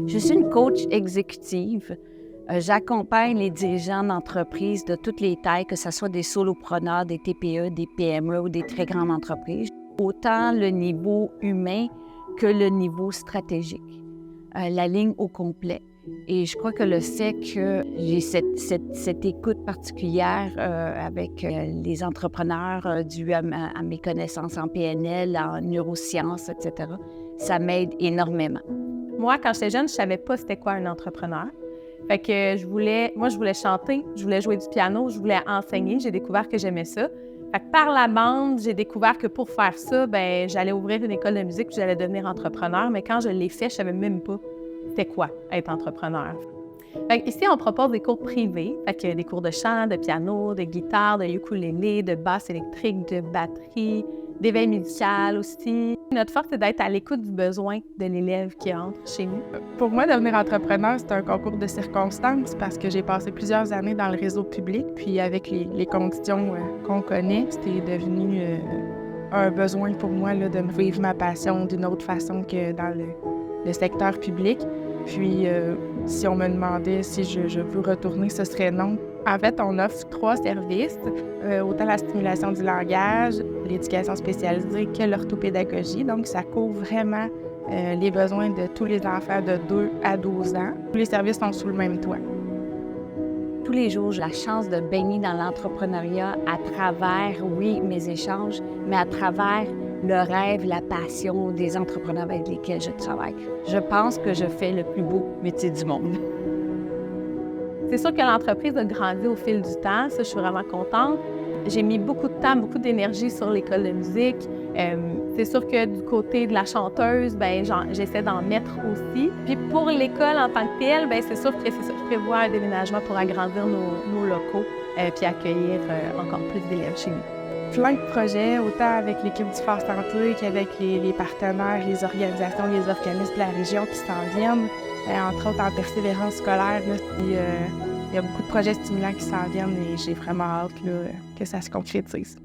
Je suis une coach exécutive. J'accompagne les dirigeants d'entreprises de toutes les tailles, que ce soit des solopreneurs, des TPE, des PME ou des très grandes entreprises. Autant le niveau humain que le niveau stratégique. La ligne au complet. Et je crois que le fait que j'ai cette écoute particulière avec les entrepreneurs due à mes connaissances en PNL, en neurosciences, etc., ça m'aide énormément. Moi, quand j'étais jeune, je savais pas c'était quoi un entrepreneur. Fait que je voulais chanter, je voulais jouer du piano, je voulais enseigner. J'ai découvert que j'aimais ça. Fait que par la bande, j'ai découvert que pour faire ça, j'allais ouvrir une école de musique puis j'allais devenir entrepreneur. Mais quand je l'ai fait, je savais même pas c'était quoi être entrepreneur. Fait que ici, on propose des cours privés, fait que des cours de chant, de piano, de guitare, de ukulélé, de basse électrique, de batterie, d'éveil musical aussi. Notre force, c'est d'être à l'écoute du besoin de l'élève qui entre chez nous. Pour moi, devenir entrepreneur, c'est un concours de circonstances parce que j'ai passé plusieurs années dans le réseau public, puis avec les conditions qu'on connaît, c'était devenu un besoin pour moi là, de vivre ma passion d'une autre façon que dans le secteur public. Puis, si on me demandait si je veux retourner, ce serait non. En fait, on offre 3 services, autant la stimulation du langage, l'éducation spécialisée que l'orthopédagogie. Donc, ça couvre vraiment les besoins de tous les enfants de 2 à 12 ans. Tous les services sont sous le même toit. Tous les jours, j'ai la chance de baigner dans l'entrepreneuriat à travers, oui, mes échanges, mais à travers le rêve, la passion des entrepreneurs avec lesquels je travaille. Je pense que je fais le plus beau métier du monde. C'est sûr que l'entreprise a grandi au fil du temps, ça, je suis vraiment contente. J'ai mis beaucoup de temps, beaucoup d'énergie sur l'école de musique. C'est sûr que du côté de la chanteuse, j'essaie d'en mettre aussi. Puis pour l'école en tant que telle, c'est sûr que c'est ça. Je prévois un déménagement pour agrandir nos locaux puis accueillir encore plus d'élèves chez nous. Plein de projets, autant avec l'équipe du Fort Santé qu'avec les partenaires, les organisations, les organismes de la région qui s'en viennent, entre autres en persévérance scolaire. Il y a beaucoup de projets stimulants qui s'en viennent et j'ai vraiment hâte là, que ça se concrétise.